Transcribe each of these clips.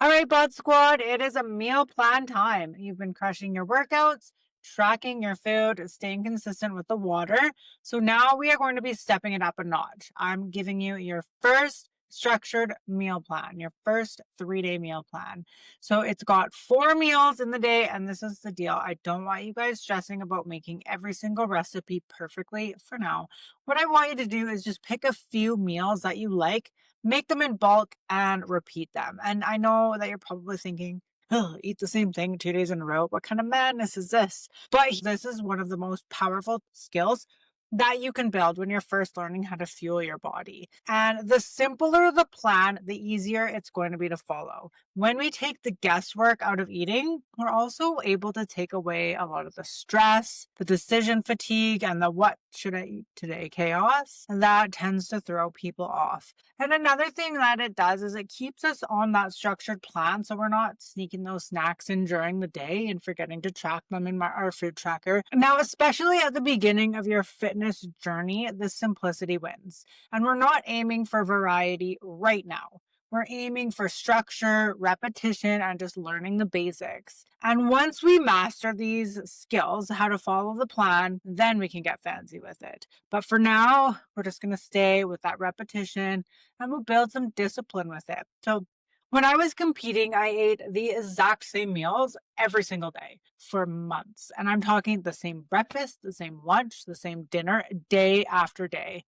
All right, Bod Squad, it is a meal plan time. You've been crushing your workouts, tracking your food, staying consistent with the water. So now we are going to be stepping it up a notch. I'm giving you your first structured meal plan, your first 3-day meal plan. So it's got 4 meals in the day, and this is the deal. I don't want you guys stressing about making every single recipe perfectly for now. What I want you to do is just pick a few meals that you like, make them in bulk and repeat them. And I know that you're probably thinking, oh, eat the same thing 2 days in a row. What kind of madness is this? But this is one of the most powerful skills that you can build when you're first learning how to fuel your body. And the simpler the plan, the easier it's going to be to follow. When we take the guesswork out of eating, we're also able to take away a lot of the stress, the decision fatigue, and the what should I eat today chaos that tends to throw people off. And another thing that it does is it keeps us on that structured plan, so we're not sneaking those snacks in during the day and forgetting to track them in our food tracker. Now, especially at the beginning of your fitness journey, the simplicity wins. And we're not aiming for variety right now. We're aiming for structure, repetition, and just learning the basics. And once we master these skills, how to follow the plan, then we can get fancy with it. But for now, we're just going to stay with that repetition and we'll build some discipline with it. So when I was competing, I ate the exact same meals every single day for months. And I'm talking the same breakfast, the same lunch, the same dinner, day after day.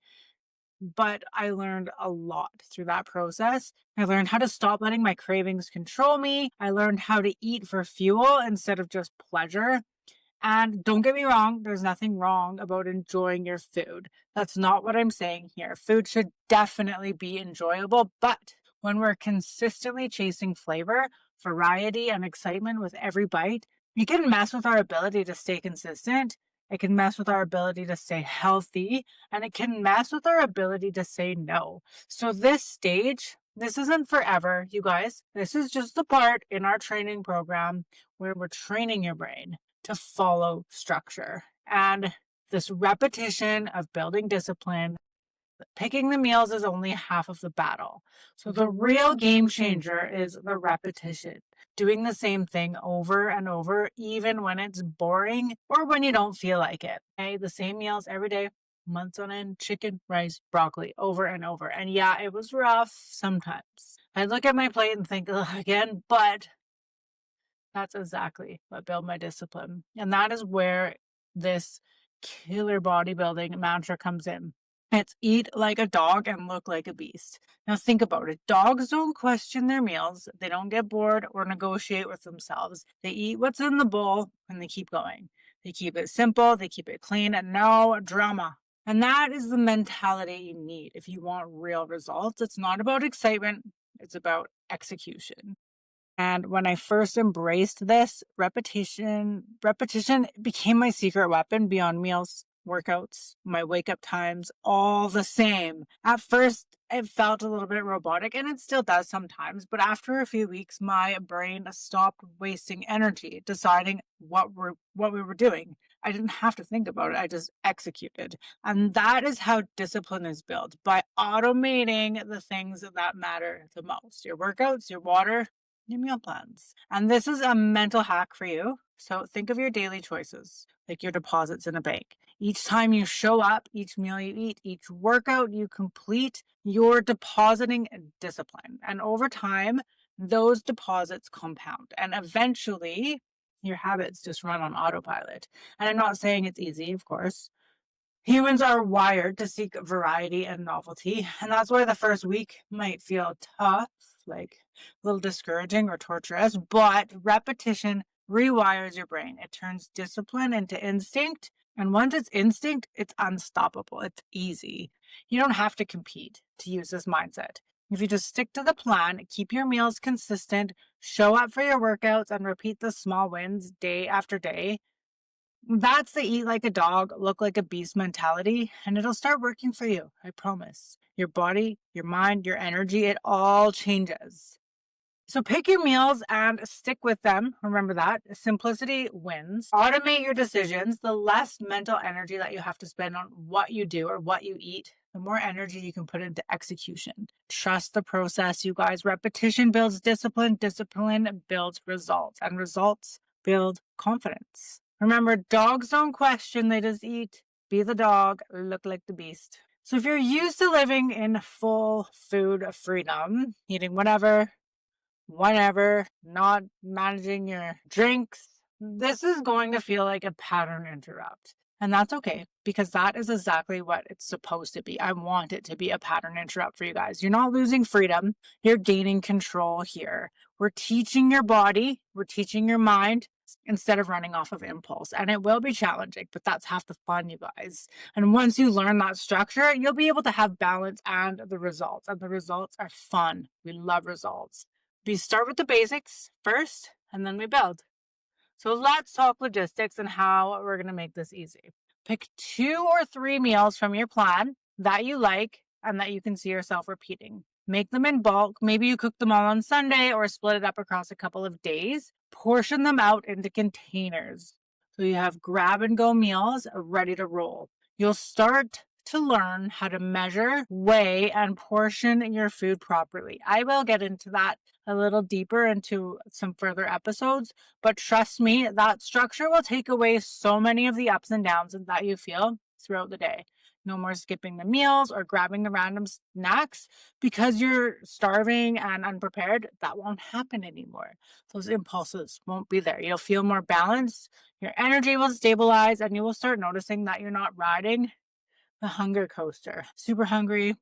But I learned a lot through that process. I learned how to stop letting my cravings control me. I learned how to eat for fuel instead of just pleasure. And don't get me wrong, there's nothing wrong about enjoying your food. That's not what I'm saying here. Food should definitely be enjoyable, but when we're consistently chasing flavor, variety, and excitement with every bite, it can mess with our ability to stay consistent. It can mess with our ability to stay healthy, and it can mess with our ability to say no. So this stage, this isn't forever, you guys. This is just the part in our training program where we're training your brain to follow structure. And this repetition of building discipline, picking the meals is only half of the battle. So the real game changer is the repetition, doing the same thing over and over, even when it's boring or when you don't feel like it. Okay? The same meals every day, months on end, chicken, rice, broccoli, over and over. And yeah, it was rough sometimes. I look at my plate and think, ugh, again, but that's exactly what built my discipline. And that is where this killer bodybuilding mantra comes in. It's eat like a dog and look like a beast. Now think about it. Dogs don't question their meals. They don't get bored or negotiate with themselves. They eat what's in the bowl and they keep going. They keep it simple. They keep it clean and no drama. And that is the mentality you need if you want real results. It's not about excitement. It's about execution. And when I first embraced this, repetition became my secret weapon beyond meals, workouts, my wake up times, all the same. At first, it felt a little bit robotic and it still does sometimes, but after a few weeks, my brain stopped wasting energy deciding what we were doing. I didn't have to think about it. I just executed. And that is how discipline is built, by automating the things that matter the most. Your workouts, your water, your meal plans. And this is a mental hack for you. So think of your daily choices, like your deposits in a bank. Each time you show up, each meal you eat, each workout you complete, you're depositing discipline. And over time, those deposits compound. And eventually, your habits just run on autopilot. And I'm not saying it's easy, of course. Humans are wired to seek variety and novelty, and that's why the first week might feel tough, like a little discouraging or torturous, but repetition rewires your brain. It turns discipline into instinct, and once it's instinct, it's unstoppable. It's easy. You don't have to compete to use this mindset. If you just stick to the plan, keep your meals consistent, show up for your workouts, and repeat the small wins day after day, that's the eat like a dog, look like a beast mentality, and it'll start working for you, I promise. Your body, your mind, your energy, it all changes. So pick your meals and stick with them. Remember that. Simplicity wins. Automate your decisions. The less mental energy that you have to spend on what you do or what you eat, the more energy you can put into execution. Trust the process, you guys. Repetition builds discipline, discipline builds results, and results build confidence. Remember, dogs don't question, they just eat. Be the dog, look like the beast. So if you're used to living in full food freedom, eating whatever, whenever, not managing your drinks, this is going to feel like a pattern interrupt. And that's okay, because that is exactly what it's supposed to be. I want it to be a pattern interrupt for you guys. You're not losing freedom, you're gaining control here. We're teaching your body, we're teaching your mind instead of running off of impulse. And it will be challenging, but that's half the fun, you guys. And once you learn that structure, you'll be able to have balance and the results. And the results are fun. We love results. We start with the basics first, and then we build. So let's talk logistics and how we're going to make this easy. Pick 2 or 3 meals from your plan that you like and that you can see yourself repeating. Make them in bulk. Maybe you cook them all on Sunday or split it up across a couple of days. Portion them out into containers. So you have grab and go meals ready to roll. You'll start to learn how to measure, weigh, and portion your food properly. I will get into that a little deeper into some further episodes, but trust me, that structure will take away so many of the ups and downs that you feel throughout the day. No more skipping the meals or grabbing the random snacks because you're starving and unprepared. That won't happen anymore. Those impulses won't be there. You'll feel more balanced. Your energy will stabilize, and you will start noticing that you're not riding the hunger coaster. Super hungry,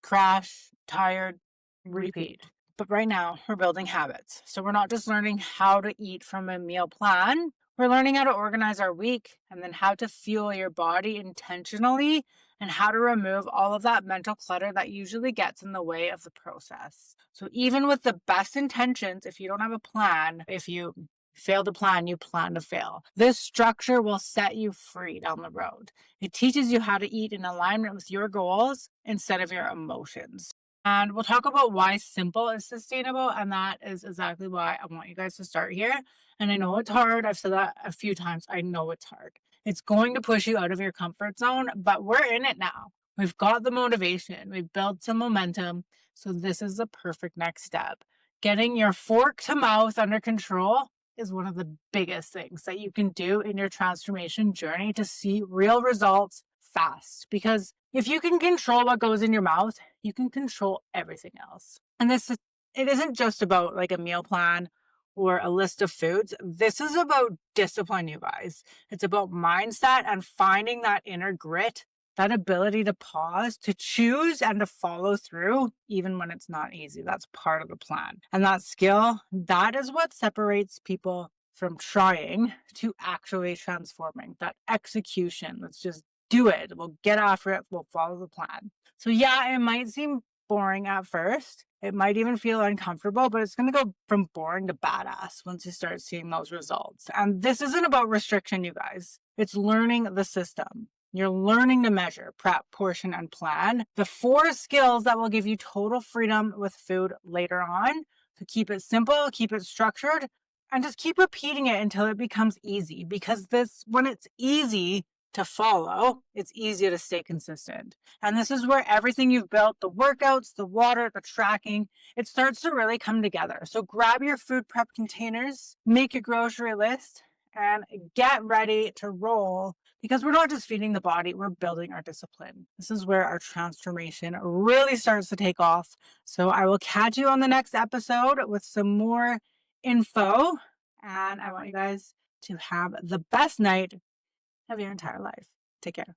crash, tired, repeat. But right now, we're building habits. So we're not just learning how to eat from a meal plan, we're learning how to organize our week and then how to fuel your body intentionally and how to remove all of that mental clutter that usually gets in the way of the process. So even with the best intentions, if you don't have a plan, if you fail to plan, you plan to fail. This structure will set you free down the road. It teaches you how to eat in alignment with your goals instead of your emotions. And we'll talk about why simple is sustainable. And that is exactly why I want you guys to start here. And I know it's hard. I've said that a few times. I know it's hard. It's going to push you out of your comfort zone, but we're in it now. We've got the motivation. We've built some momentum. So this is the perfect next step. Getting your fork to mouth under control is one of the biggest things that you can do in your transformation journey to see real results fast. Because if you can control what goes in your mouth, you can control everything else. And it isn't just about like a meal plan or a list of foods. This is about discipline, you guys. It's about mindset and finding that inner grit, that ability to pause, to choose, and to follow through, even when it's not easy. That's part of the plan. And that skill, that is what separates people from trying to actually transforming. That execution. Let's just do it. We'll get after it. We'll follow the plan. So yeah, it might seem boring at first. It might even feel uncomfortable, but it's going to go from boring to badass once you start seeing those results. And this isn't about restriction, you guys. It's learning the system. You're learning to measure, prep, portion, and plan. The 4 skills that will give you total freedom with food later on. So keep it simple, keep it structured, and just keep repeating it until it becomes easy. Because when it's easy to follow, it's easier to stay consistent. And this is where everything you've built, the workouts, the water, the tracking, it starts to really come together. So grab your food prep containers, make your grocery list, and get ready to roll, because we're not just feeding the body, we're building our discipline. This is where our transformation really starts to take off. So I will catch you on the next episode with some more info. And I want you guys to have the best night of your entire life. Take care.